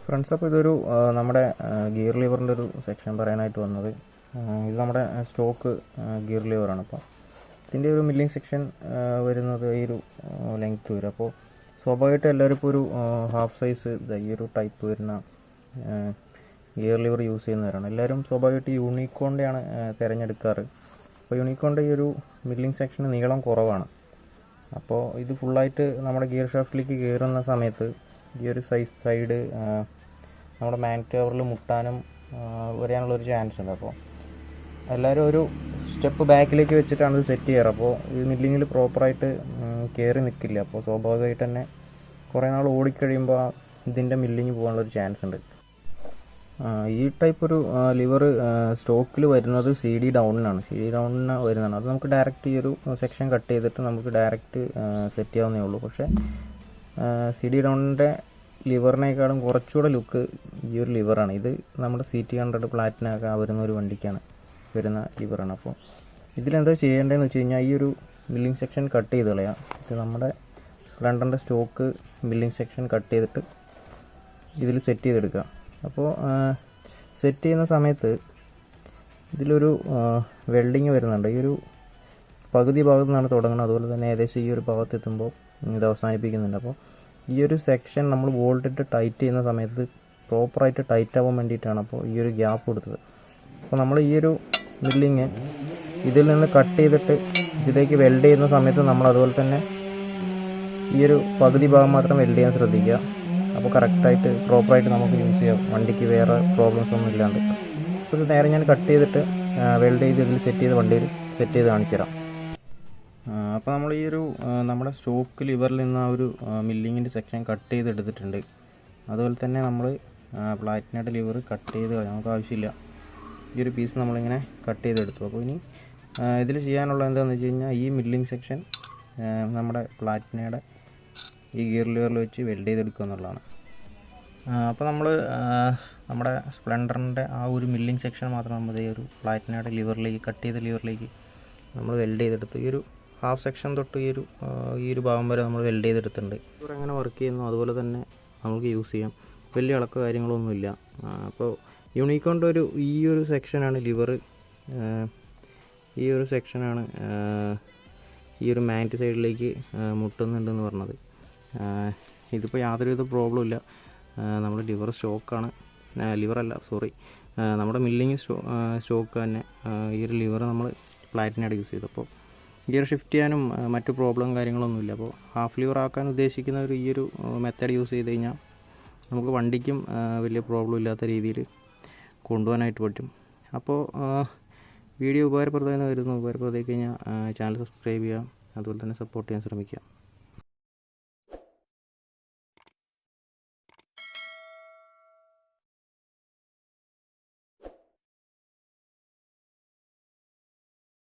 Friends, അപ്പോൾ ഇതൊരു നമ്മുടെ ഗിയർ ലിവറിൻ്റെ ഒരു സെക്ഷൻ പറയാനായിട്ട് വന്നത്. ഇത് നമ്മുടെ സ്റ്റോക്ക് ഗിയർ ലിവറാണ്. അപ്പോൾ ഇതിൻ്റെ ഒരു മില്ലിംഗ് സെക്ഷൻ വരുന്നത് ഈ ഒരു ലെങ്ത്ത് വരും. അപ്പോൾ സ്വാഭാവികമായിട്ട് എല്ലാവരും ഇപ്പോൾ ഒരു ഹാഫ് സൈസ് ഈ ഒരു ടൈപ്പ് വരുന്ന ഗിയർ ലിവർ യൂസ് ചെയ്യുന്നവരാണ്. എല്ലാവരും സ്വാഭാവികമായിട്ട് യൂണിക്കോണിൻ്റെയാണ് തിരഞ്ഞെടുക്കാറ്. അപ്പോൾ യൂണിക്കോണിൻ്റെ ഈ ഒരു മില്ലിംഗ് സെക്ഷന് നീളം കുറവാണ്. അപ്പോൾ ഇത് ഫുള്ളായിട്ട് നമ്മുടെ ഗിയർ ഷാഫ്റ്റിലേക്ക് കയറുന്ന സമയത്ത് ഈ ഒരു സൈഡ് നമ്മുടെ മാഗ്നറ്റ് കവറിൽ മുട്ടാനും വരാനുള്ളൊരു ചാൻസ് ഉണ്ട്. അപ്പോൾ എല്ലാവരും ഒരു സ്റ്റെപ്പ് ബാക്കിലേക്ക് വെച്ചിട്ടാണ് ഇത് സെറ്റ് ചെയ്യാറ്. അപ്പോൾ ഈ മില്ലിങ്ങിൽ പ്രോപ്പറായിട്ട് കയറി നിൽക്കില്ല. അപ്പോൾ സ്വാഭാവികമായിട്ട് തന്നെ കുറേ നാൾ ഓടിക്കഴിയുമ്പോൾ ഇതിൻ്റെ മില്ലിങ് പോകാനുള്ളൊരു ചാൻസ് ഉണ്ട്. ഈ ടൈപ്പ് ഒരു ലിവർ സ്റ്റോക്കിൽ വരുന്നത് CD ഡൗണിനാണ്. CD ഡൗണിന് വരുന്നതാണ്. അത് നമുക്ക് ഡയറക്റ്റ് ഈ ഒരു സെക്ഷൻ കട്ട് ചെയ്തിട്ട് നമുക്ക് ഡയറക്റ്റ് സെറ്റ് ചെയ്യാവുന്നേ ഉള്ളൂ. പക്ഷേ CD ഡൗണിൻ്റെ ലിവറിനേക്കാളും കുറച്ചുകൂടെ ലുക്ക് ഈ ഒരു ലിവറാണ്. ഇത് നമ്മുടെ CT100 പ്ലാറ്റിനൊക്കെ വരുന്ന ഒരു വണ്ടിക്കാണ് വരുന്ന ലിവറാണ്. അപ്പോൾ ഇതിലെന്താ ചെയ്യേണ്ടതെന്ന് വെച്ച് കഴിഞ്ഞാൽ ഈ ഒരു മില്ലിംഗ് സെക്ഷൻ കട്ട് ചെയ്ത് കളയാം. ഇത് നമ്മുടെ സ്പ്ലെൻഡറിൻ്റെ സ്റ്റോക്ക് മില്ലിംഗ് സെക്ഷൻ കട്ട് ചെയ്തിട്ട് ഇതിൽ സെറ്റ് ചെയ്തെടുക്കുക. അപ്പോൾ സെറ്റ് ചെയ്യുന്ന സമയത്ത് ഇതിലൊരു വെൽഡിങ് വരുന്നുണ്ട്. ഈ ഒരു പകുതി ഭാഗത്തു നിന്നാണ് തുടങ്ങുന്നത്. അതുപോലെ തന്നെ ഏകദേശം ഈ ഒരു ഭാഗത്ത് എത്തുമ്പോൾ ഇത് അവസാനിപ്പിക്കുന്നുണ്ട്. അപ്പോൾ ഈ ഒരു സെക്ഷൻ നമ്മൾ വോൾട്ടിട്ട് ടൈറ്റ് ചെയ്യുന്ന സമയത്ത് പ്രോപ്പറായിട്ട് ടൈറ്റ് ആവാൻ വേണ്ടിയിട്ടാണ് അപ്പോൾ ഈ ഒരു ഗ്യാപ്പ് കൊടുത്തത്. അപ്പോൾ നമ്മൾ ഈ ഒരു മില്ലിങ് ഇതിൽ നിന്ന് കട്ട് ചെയ്തിട്ട് ഇതിലേക്ക് വെൽഡ് ചെയ്യുന്ന സമയത്ത് നമ്മൾ അതുപോലെ തന്നെ ഈ ഒരു പകുതി ഭാഗം മാത്രം വെൽഡ് ചെയ്യാൻ ശ്രദ്ധിക്കുക. അപ്പോൾ കറക്റ്റായിട്ട് പ്രോപ്പറായിട്ട് നമുക്ക് യൂസ് ചെയ്യാം. വണ്ടിക്ക് വേറെ പ്രോബ്ലംസ് ഒന്നും ഇല്ലാണ്ട്. അപ്പോൾ ഇത് നേരെ ഞാൻ കട്ട് ചെയ്തിട്ട് വെൽഡ് ചെയ്ത് ഇതിൽ സെറ്റ് ചെയ്ത് വണ്ടിയിൽ സെറ്റ് ചെയ്ത് കാണിച്ചു തരാം. അപ്പോൾ നമ്മൾ ഈ ഒരു നമ്മുടെ സ്റ്റോക്ക് ലിവറിൽ നിന്ന് ആ ഒരു മില്ലിങ്ങിൻ്റെ സെക്ഷൻ കട്ട് ചെയ്തെടുത്തിട്ടുണ്ട്. അതുപോലെ തന്നെ നമ്മൾ പ്ലാറ്റിനയുടെ ലിവർ കട്ട് ചെയ്ത് നമുക്ക് ആവശ്യമില്ല. ഈ ഒരു പീസ് നമ്മളിങ്ങനെ കട്ട് ചെയ്തെടുത്തു. അപ്പോൾ ഇനി ഇതിൽ ചെയ്യാനുള്ള എന്താണെന്ന് വെച്ച് കഴിഞ്ഞാൽ ഈ മില്ലിംഗ് സെക്ഷൻ നമ്മുടെ പ്ലാറ്റിനയുടെ ഈ ഗിയർ ലിവറിൽ വെച്ച് വെൽഡ് ചെയ്തെടുക്കുക എന്നുള്ളതാണ്. അപ്പോൾ നമ്മൾ നമ്മുടെ സ്പ്ലെൻഡറിൻ്റെ ആ ഒരു മില്ലിംഗ് സെക്ഷൻ മാത്രം നമ്മൾ ഈ ഒരു പ്ലാറ്റിനയുടെ ലിവറിലേക്ക് കട്ട് ചെയ്ത ലിവറിലേക്ക് നമ്മൾ വെൽഡ് ചെയ്തെടുത്ത് ഈ ഒരു ഹാഫ് സെക്ഷൻ തൊട്ട് ഈ ഒരു ഭാഗം വരെ നമ്മൾ വെൽഡ് ചെയ്തെടുത്തിട്ടുണ്ട്. ഇവർ എങ്ങനെ വർക്ക് ചെയ്യുന്നു അതുപോലെ തന്നെ നമുക്ക് യൂസ് ചെയ്യാം. വലിയ ഇളക്കോ കാര്യങ്ങളൊന്നുമില്ല. അപ്പോൾ യൂണിക്കോണിൻ്റെ ഈ ഒരു സെക്ഷനാണ് ലിവർ. ഈ ഒരു സെക്ഷനാണ് ഈ ഒരു മാഗ്നറ്റ് സൈഡിലേക്ക് മുട്ടുന്നുണ്ടെന്ന് പറഞ്ഞത്. ഇതിപ്പോൾ യാതൊരുവിധ പ്രോബ്ലം ഇല്ല. നമ്മുടെ ലിവർ സ്റ്റോക്കാണ്. നമ്മുടെ മില്ലിങ് സ്റ്റോക്ക് തന്നെ. ഈ ഒരു ലിവർ നമ്മൾ പ്ലാറ്റിനയുടെ യൂസ് ചെയ്തു. അപ്പോൾ ഗിയർ ഷിഫ്റ്റ് ചെയ്യാനും മറ്റു പ്രോബ്ലം കാര്യങ്ങളൊന്നുമില്ല. അപ്പോൾ ഹാഫ് ലിവർ ആക്കാൻ ഉദ്ദേശിക്കുന്നവർ ഈ ഒരു മെത്തേഡ് യൂസ് ചെയ്ത് കഴിഞ്ഞാൽ നമുക്ക് വണ്ടിക്കും വലിയ പ്രോബ്ലം ഇല്ലാത്ത രീതിയിൽ കൊണ്ടുപോകാനായിട്ട് പറ്റും. അപ്പോൾ വീഡിയോ ഉപകാരപ്രദമായി വരുന്നു. ഉപകാരപ്രദമായി കഴിഞ്ഞാൽ ചാനൽ സബ്സ്ക്രൈബ് ചെയ്യുക. അതുപോലെ തന്നെ സപ്പോർട്ട് ചെയ്യാൻ ശ്രമിക്കുക.